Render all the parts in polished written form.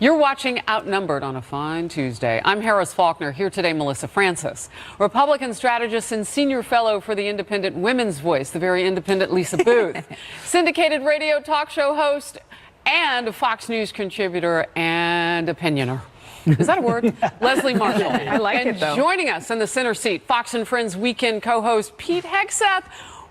You're watching Outnumbered on a fine Tuesday. I'm Harris Faulkner. Here today, Melissa Francis, Republican strategist and senior fellow for the Independent Women's Voice, the very independent Lisa Boothe, syndicated radio talk show host, and a Fox News contributor and opinioner. Is that a word? Leslie Marshall. I like it, though. And joining us in the center seat, Fox and Friends weekend co-host Pete Hegseth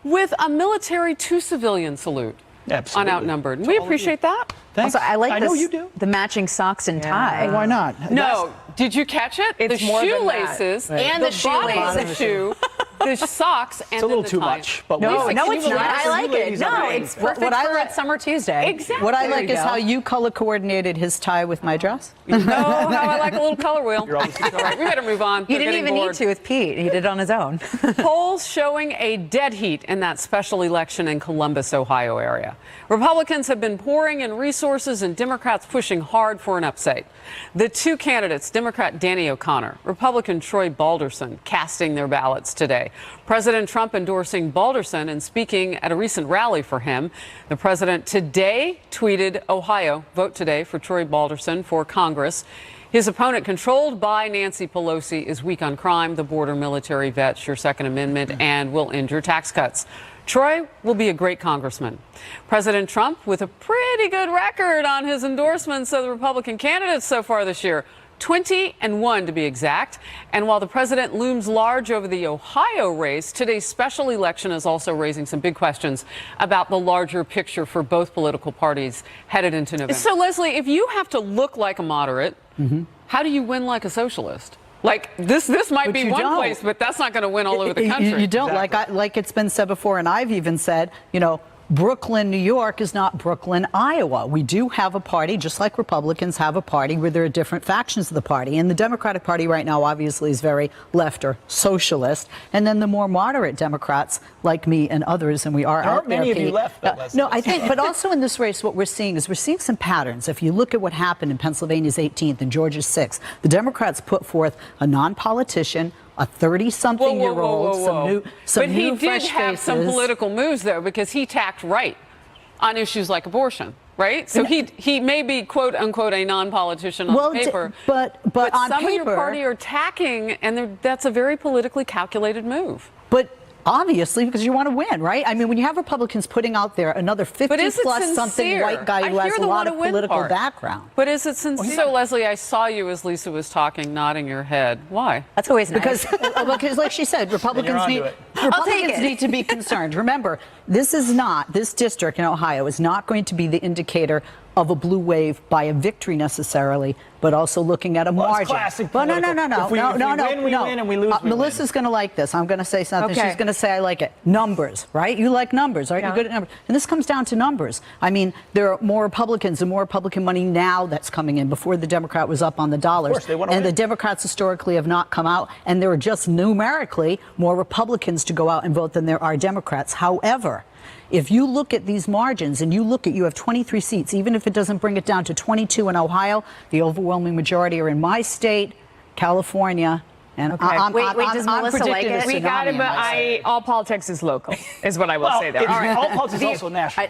with a military to civilian salute. Absolutely. On Outnumbered. We appreciate that. Thanks. Also, I like know you do. the matching socks and tie. Why not? No, did you catch it? It's the more than shoelaces that. and the bottom of the shoe, the socks, and It's a little the too tie. much, but No, we no, can it's you not. believe I like it. ladies are No, great. it's perfect What I for like- a summer Tuesday. Exactly. What I There like you is go. how you color coordinated his tie with my dress. Oh, how I like a little color wheel. You're obviously All right, we better move on. You We're didn't getting even bored. need to with Pete. He did it on his own. Polls showing a dead heat in that special election in Columbus, Ohio area. Republicans have been pouring in resources and Democrats pushing hard for an upset. The two candidates, Democrat Danny O'Connor, Republican Troy Balderson, casting their ballots today. President Trump endorsing Balderson and speaking at a recent rally for him. The president today tweeted, Ohio, vote today for Troy Balderson for Congress. His opponent, controlled by Nancy Pelosi, is weak on crime, the border, military vets, your Second Amendment, and will end your tax cuts. Troy will be a great congressman. President Trump, with a pretty good record on his endorsements of the Republican candidates so far this year, 20-1 to be exact. And while the president looms large over the Ohio race, today's special election is also raising some big questions about the larger picture for both political parties headed into November. So, Leslie, if you have to look like a moderate, how do you win like a socialist? Like, this might But be you one don't. place, but that's not going to win all over the country. You don't. Exactly. Like it's been said before, and I've even said, Brooklyn, New York is not Brooklyn, Iowa. We do have a party, just like Republicans have a party, where there are different factions of the party. And the Democratic Party right now obviously is very left or socialist. And then the more moderate Democrats, like me and others, and we are There out aren't there, many of you Pete. left, though, Leslie. No, I think, but also in this race, what we're seeing some patterns. If you look at what happened in Pennsylvania's 18th and Georgia's 6th, the Democrats put forth a non-politician, a 30-something-year-old, some But he new did fresh have some faces. political moves, though, because he tacked right on issues like abortion, right? So he may be, quote unquote, a non-politician on paper, but on some paper, of your party are tacking, and that's a very politically calculated move. But obviously, because you want to win, right? I mean, when you have Republicans putting out there another 50-plus something white guy who has a lot of political background. But is it sincere? So, Leslie, I saw you as Lisa was talking, nodding your head. Why? That's always nice. Because like she said, Republicans need to be concerned. Remember, this district in Ohio is not going to be the indicator of a blue wave by a victory necessarily, but also looking at a margin. Classic But no. If we win, we win, and we lose, we Melissa's going to like this. I'm going to say something. Okay. She's going to say I like it. Numbers, right? You like numbers, right? Yeah. You're good at numbers. And this comes down to numbers. I mean, there are more Republicans and more Republican money now that's coming in. Before the Democrat was up on the dollars. Of course, they want to and win. the Democrats historically have not come out, and there are just numerically more Republicans to go out and vote than there are Democrats. However, if you look at these margins and you have 23 seats, even if it doesn't bring it down to 22 in Ohio, the overwhelming majority are in my state, California. And Okay. I'm Wait, does I'm Melissa predicting like it? a We got tsunami it, in but my state. all politics is local, is what I will say there. All politics is also national.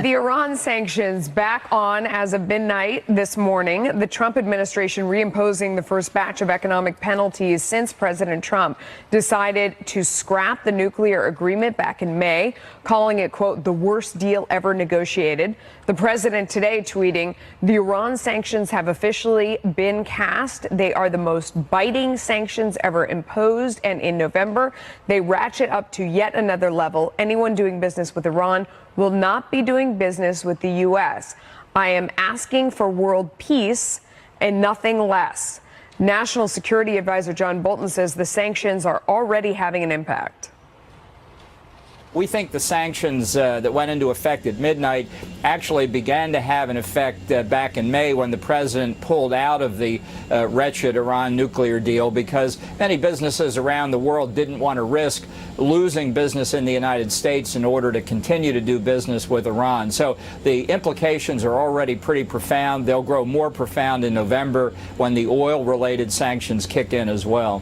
The Iran sanctions back on as of midnight this morning. The Trump administration reimposing the first batch of economic penalties since President Trump decided to scrap the nuclear agreement back in May, calling it, quote, the worst deal ever negotiated. The president today tweeting, the Iran sanctions have officially been cast. They are the most biting sanctions ever imposed. And in November, they ratchet up to yet another level. Anyone doing business with Iran will not be doing business with the U.S. I am asking for world peace and nothing less. National Security Advisor John Bolton says the sanctions are already having an impact. We think the sanctions that went into effect at midnight actually began to have an effect back in May when the president pulled out of the wretched Iran nuclear deal because many businesses around the world didn't want to risk losing business in the United States in order to continue to do business with Iran. So the implications are already pretty profound. They'll grow more profound in November when the oil-related sanctions kick in as well.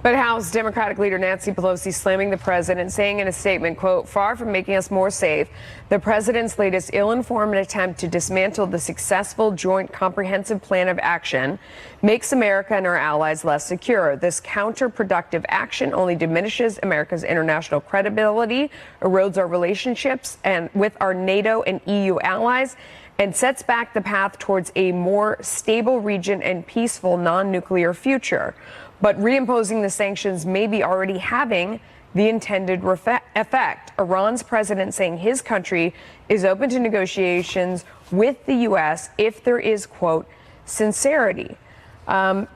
But House Democratic leader Nancy Pelosi slamming the president, saying in a statement, quote, "Far from making us more safe, the president's latest ill-informed attempt to dismantle the successful Joint Comprehensive Plan of Action makes America and our allies less secure. This counterproductive action only diminishes America's international credibility, erodes our relationships and with our NATO and EU allies, and sets back the path towards a more stable region and peaceful non-nuclear future. But reimposing the sanctions may be already having the intended effect. Iran's president saying his country is open to negotiations with the U.S. if there is, quote, sincerity."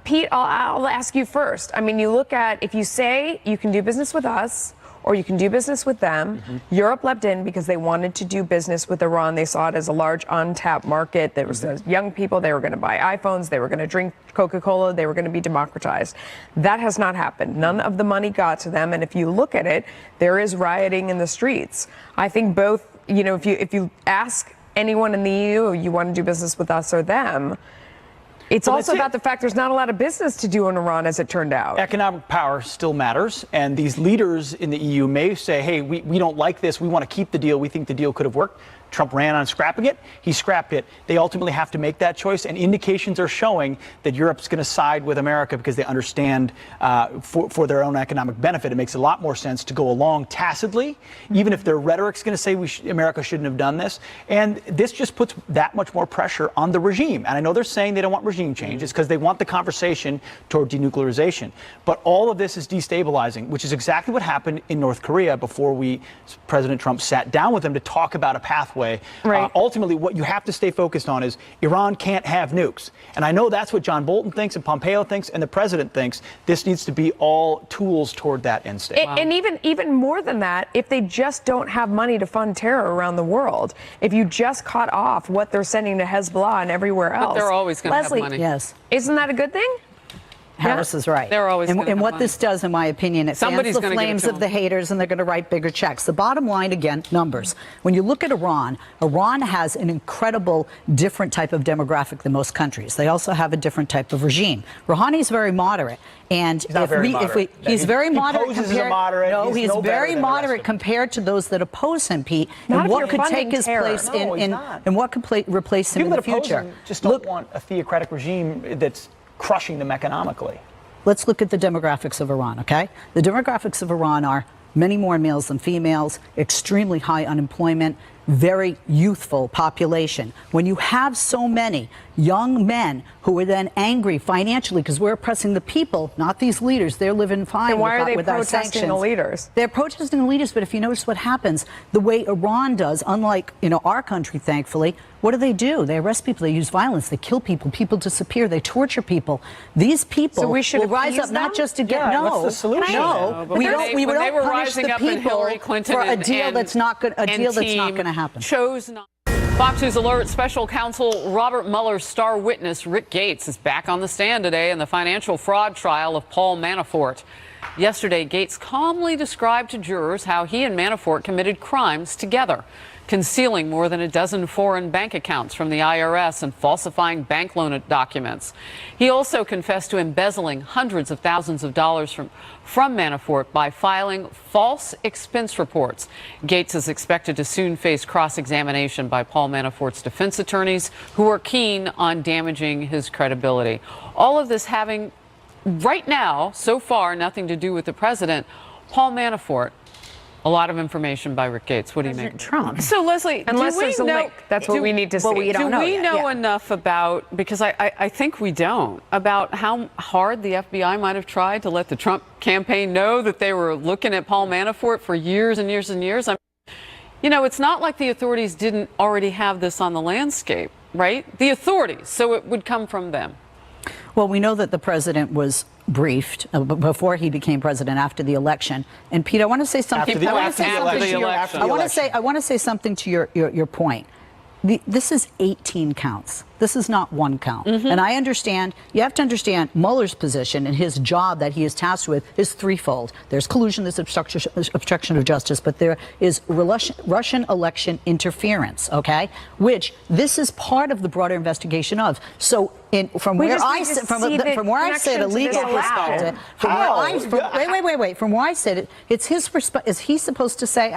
Pete, I'll ask you first. I mean, you look at, if you say you can do business with us or you can do business with them, Europe leapt in because they wanted to do business with Iran. They saw it as a large untapped market. There was young people, they were going to buy iPhones, they were going to drink Coca-Cola, they were going to be democratized. That has not happened. None of the money got to them. And if you look at it, there is rioting in the streets. I think both, you know, if you ask anyone in the EU, you want to do business with us or them, it's also about the fact there's not a lot of business to do in Iran, as it turned out. Economic power still matters, and these leaders in the EU may say, hey, we don't like this, we want to keep the deal, we think the deal could have worked. Trump ran on scrapping it. He scrapped it. They ultimately have to make that choice, and indications are showing that Europe's going to side with America because they understand for their own economic benefit. It makes a lot more sense to go along tacitly, even if their rhetoric's going to say America shouldn't have done this. And this just puts that much more pressure on the regime. And I know they're saying they don't want regime change. It's because they want the conversation toward denuclearization. But all of this is destabilizing, which is exactly what happened in North Korea before President Trump sat down with them to talk about a pathway. Right. Ultimately, what you have to stay focused on is Iran can't have nukes. And I know that's what John Bolton thinks and Pompeo thinks and the president thinks. This needs to be all tools toward that end state. And even more than that, if they just don't have money to fund terror around the world, if you just cut off what they're sending to Hezbollah and everywhere else. But they're always going to have money. Yes. Isn't that a good thing? Harris is right. They're always and what money. This does, in my opinion, it fans the flames of the haters, and they're going to write bigger checks. The bottom line, again, numbers. When you look at Iran, Iran has an incredible different type of demographic than most countries. They also have a different type of regime. Rouhani's very moderate. And he's very moderate he's very moderate compared to those that oppose him, Pete. Not and what could take his place and what could replace him in the future? Him just don't want a theocratic regime that's crushing them economically. Let's look at the demographics of Iran, okay? The demographics of Iran are many more males than females, extremely high unemployment, very youthful population. When you have so many young men who are then angry financially because we're oppressing the people, not these leaders, they're living fine and why are they with our sanctions. Protesting the leaders? They're protesting the leaders, but if you notice what happens, the way Iran does, unlike our country, thankfully, what do? They arrest people, they use violence, they kill people, people disappear, they torture people. These people so we should will rise up not just to get what's the solution? we don't punish the people for a deal that's not going to happen. Chose not. Fox News Alert Special Counsel Robert Mueller's star witness Rick Gates is back on the stand today in the financial fraud trial of Paul Manafort. Yesterday, Gates calmly described to jurors how he and Manafort committed crimes together, concealing more than a dozen foreign bank accounts from the IRS and falsifying bank loan documents. He also confessed to embezzling hundreds of thousands of dollars from Manafort by filing false expense reports. Gates is expected to soon face cross-examination by Paul Manafort's defense attorneys, who are keen on damaging his credibility. All of this having, right now, so far, nothing to do with the president. Paul Manafort. A lot of information by Rick Gates. What do you make? Trump. So, Leslie, unless there's a link, that's what we need to see. Well, we don't do we yet. know enough about, because I think we don't, about how hard the FBI might have tried to let the Trump campaign know that they were looking at Paul Manafort for years and years and years? It's not like the authorities didn't already have this on the landscape, right? The authorities, so it would come from them. Well, we know that the president was briefed before he became president after the election. And Pete, I want to say something. I want to say something to your point. This is 18 counts. This is not one count. And I understand, you have to understand Mueller's position and his job that he is tasked with is threefold. There's collusion, there's obstruction of justice, but there is Russian election interference, okay? Which this is part of the broader investigation of. So from where I sit a legal perspective, from where I sit it, it's his is he supposed to say,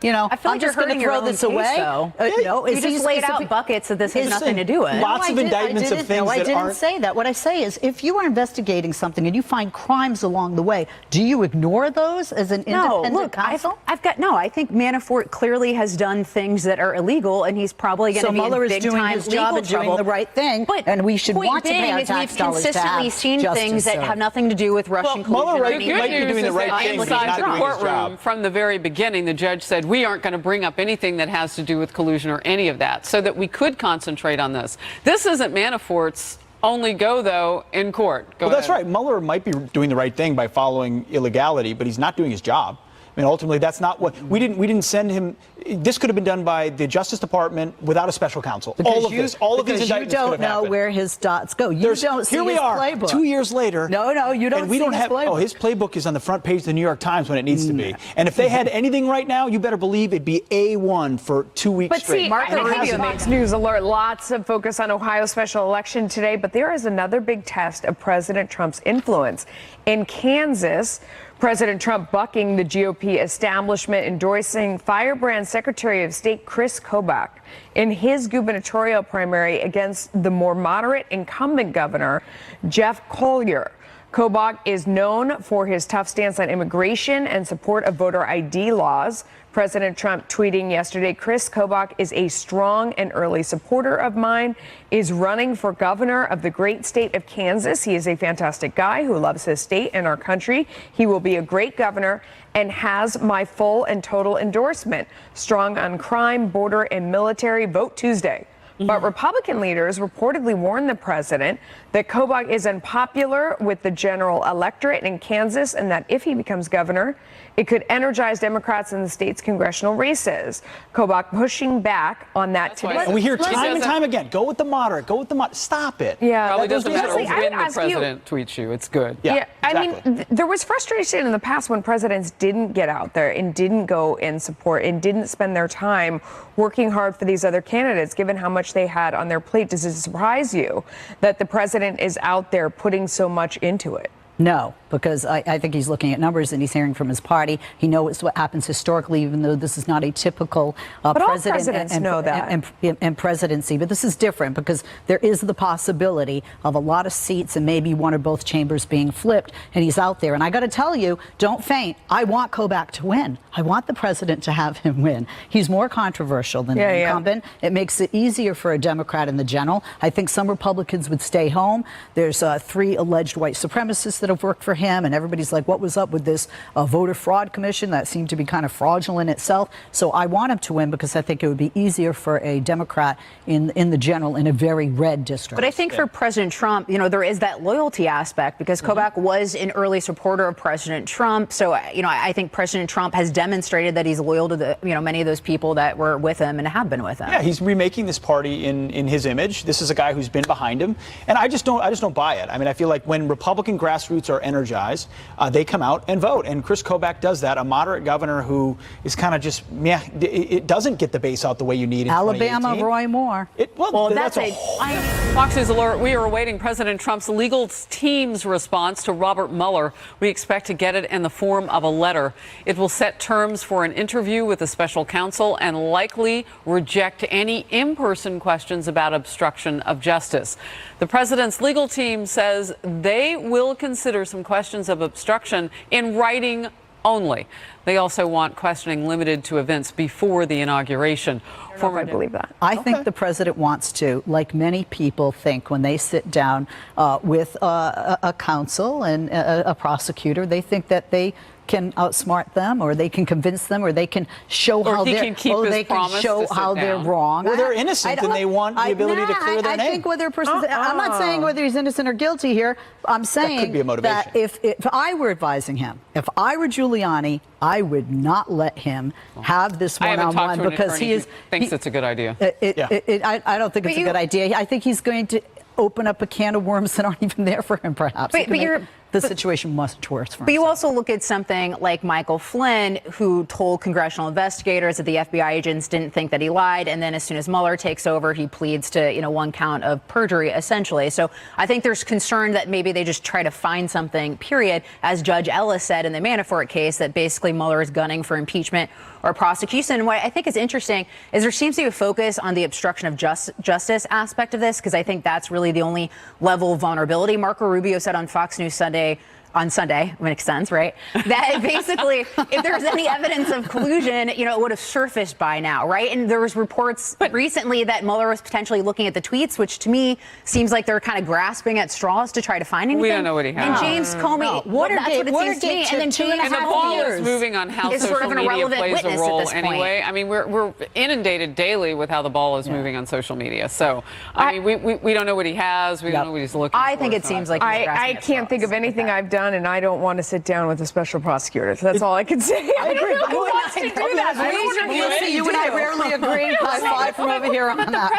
you know, I feel I'm like just you're going to hurting throw your own this case, away? though. No, you just laid out buckets that this has nothing to do with. Lots of indictments of things I that didn't aren't. say that. What I say is, if you are investigating something and you find crimes along the way, do you ignore those as an independent counsel? I think Manafort clearly has done things that are illegal, and he's probably going to be Mueller in is big doing time his legal job and trouble. doing the right thing, and we should want to pay our tax dollars to have consistently seen justice things that served. have nothing to do with Russian collusion. Mueller or might anything. be doing the right thing, but he's inside not the doing his courtroom job. from the very beginning, the judge said, we aren't going to bring up anything that has to do with collusion or any of that, so that we could concentrate on this. This isn't Manafort's only go, though, in court. Go Well, that's ahead. right. Mueller might be doing the right thing by following illegality, but he's not doing his job. I mean, ultimately, that's not what we didn't send him. This could have been done by the Justice Department without a special counsel. All of these indictments you don't know where his dots go. You don't see here we his are, playbook. 2 years later. No, you don't and we see don't his have. playbook. Oh, his playbook is on the front page of the New York Times when it needs to be. And if they had anything right now, you better believe it'd be A1 for 2 weeks But straight. see, I think give you a Fox News alert. Lots of focus on Ohio's special election today, but there is another big test of President Trump's influence. In Kansas, President Trump bucking the GOP establishment, endorsing firebrand Secretary of State Kris Kobach in his gubernatorial primary against the more moderate incumbent governor, Jeff Colyer. Kobach is known for his tough stance on immigration and support of voter ID laws. President Trump tweeting yesterday, Kris Kobach is a strong and early supporter of mine, is running for governor of the great state of Kansas. He is a fantastic guy who loves his state and our country. He will be a great governor and has my full and total endorsement. Strong on crime, border, and military. Vote Tuesday. But Republican leaders reportedly warned the president that Kobach is unpopular with the general electorate in Kansas and that if he becomes governor, it could energize Democrats in the state's congressional races. Kobach pushing back on that today. And we hear time and time again, go with the moderate, go with the moderate. Stop it. Yeah. Probably doesn't matter Honestly, I when would the ask you- president tweets you. It's good. Yeah, exactly. I mean, there was frustration in the past when presidents didn't get out there and didn't go and support and didn't spend their time working hard for these other candidates, given how much they had on their plate. Does it surprise you that the president is out there putting so much into it? No, because I think he's looking at numbers and he's hearing from his party. He knows what happens historically, even though this is not a typical president and presidency. But this is different because there is the possibility of a lot of seats and maybe one or both chambers being flipped. And he's out there. And I got to tell you, don't faint. I want Kobach to win. I want the president to have him win. He's more controversial than the incumbent. It makes it easier for a Democrat in the general. I think some Republicans would stay home. There's 3 alleged white supremacists that have worked for him, and everybody's like, what was up with this voter fraud commission that seemed to be kind of fraudulent itself? So I want him to win because I think it would be easier for a Democrat in the general in a very red district. But I think for President Trump, there is that loyalty aspect because Kobach was an early supporter of President Trump. So, I think President Trump has demonstrated that he's loyal to many of those people that were with him and have been with him. Yeah, he's remaking this party in his image. This is a guy who's been behind him, and I just don't buy it. I mean, I feel like when Republican grassroots are energized, they come out and vote. And Kris Kobach does that. A moderate governor who is kind of just, it doesn't get the base out the way you need in Alabama, 2018. Roy Moore. Fox News alert. We are awaiting President Trump's legal team's response to Robert Mueller. We expect to get it in the form of a letter. It will set terms for an interview with a special counsel and likely reject any in-person questions about obstruction of justice. The president's legal team says they will consider some questions of obstruction in writing only. They also want questioning limited to events before the inauguration. I believe that. I think the president wants to, like many people think when they sit down with a counsel and a prosecutor, they think that they can outsmart them, or they can convince them, or they can show how they're wrong. Well, they're innocent and they want the ability to clear their name. I think whether a person, I'm not saying whether he's innocent or guilty here. I'm saying that could be a motivation. That if I were advising him, if I were Giuliani, I would not let him have this one-on-one because he thinks it's a good idea. I don't think it's a good idea. I think he's going to open up a can of worms that aren't even there for him, perhaps. The situation much worse for him. But you also look at something like Michael Flynn, who told congressional investigators that the FBI agents didn't think that he lied, and then as soon as Mueller takes over, he pleads to, one count of perjury, essentially. So I think there's concern that maybe they just try to find something, period, as Judge Ellis said in the Manafort case, that basically Mueller is gunning for impeachment or prosecution. And what I think is interesting is there seems to be a focus on the obstruction of justice aspect of this, because I think that's really the only level of vulnerability. Marco Rubio said on Fox News on Sunday, makes sense, right? That basically, if there's any evidence of collusion, it would have surfaced by now, right? And there was reports recently that Mueller was potentially looking at the tweets, which to me seems like they're kind of grasping at straws to try to find anything. We don't know what he has. And James Comey, that's what it seems to me. And then 2.5 And the ball years is moving on how is social sort of an media irrelevant plays a witness role at this point. anyway. I mean, we're inundated daily with how the ball is moving on social media. So, I mean, we don't know what he has. We don't know what he's looking for. I think it seems like he's I can't think of anything I've done, and I don't want to sit down with a special prosecutor. So that's all I can say. I agree. Who wants to do that? You and I rarely agree. High five from over here on that.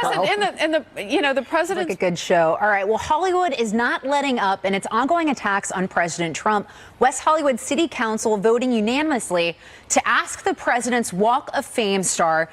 The president. Like a good show. All right. Well, Hollywood is not letting up in its ongoing attacks on President Trump. West Hollywood City Council voting unanimously to ask the president's Walk of Fame star,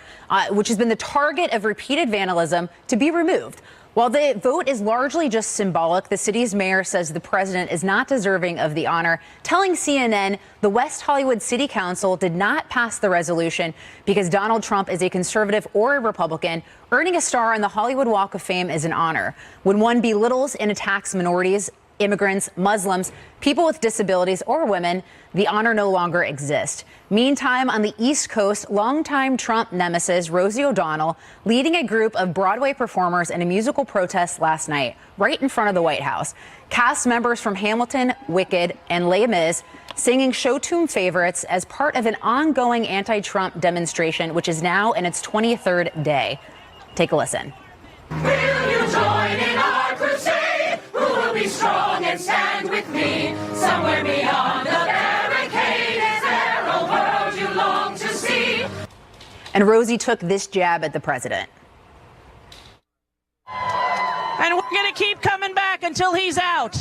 which has been the target of repeated vandalism, to be removed. While the vote is largely just symbolic, the city's mayor says the president is not deserving of the honor, telling CNN the West Hollywood City Council did not pass the resolution because Donald Trump is a conservative or a Republican. Earning a star on the Hollywood Walk of Fame is an honor. When one belittles and attacks minorities, immigrants, Muslims, people with disabilities, or women, the honor no longer exists. Meantime, on the East Coast, longtime Trump nemesis Rosie O'Donnell leading a group of Broadway performers in a musical protest last night, right in front of the White House. Cast members from Hamilton, Wicked, and Les Mis singing show tune favorites as part of an ongoing anti-Trump demonstration, which is now in its 23rd day. Take a listen. Will you join in our crusade? Who will be strong and stand with me? Somewhere beyond the barricade, is there a world you long to see? And Rosie took this jab at the president. And we're going to keep coming back until he's out.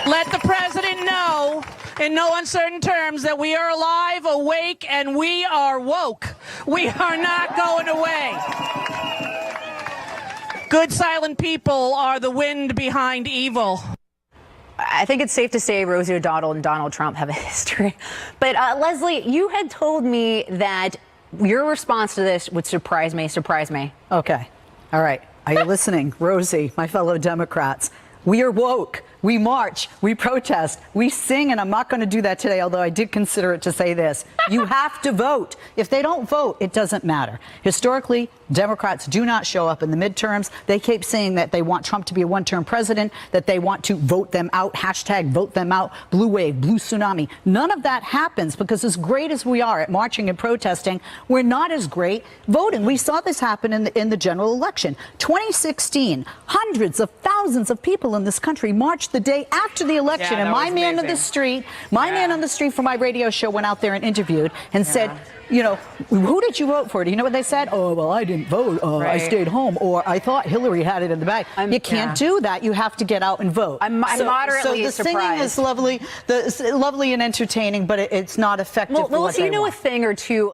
Let the president know in no uncertain terms that we are alive, awake, and we are woke. We are not going away. Good silent people are the wind behind evil. I think it's safe to say Rosie O'Donnell and Donald Trump have a history. But Leslie, you had told me that your response to this would surprise me. Okay. All right. Are you listening? Rosie, my fellow Democrats, we are woke. We march, we protest, we sing, and I'm not going to do that today, although I did consider it to say this. You have to vote. If they don't vote, it doesn't matter. Historically, Democrats do not show up in the midterms. They keep saying that they want Trump to be a one-term president, that they want to vote them out, hashtag vote them out, blue wave, blue tsunami. None of that happens because as great as we are at marching and protesting, we're not as great voting. We saw this happen in the general election. 2016, hundreds of thousands of people in this country marched the day after the election, and my man on the street, man on the street for my radio show went out there and interviewed and said, who did you vote for? Do you know what they said? Oh, well, I didn't vote. I stayed home. Or I thought Hillary had it in the bag. You can't do that. You have to get out and vote. I'm moderately surprised. So the singing is lovely, lovely and entertaining, but it's not effective. Well, so you know a thing or two.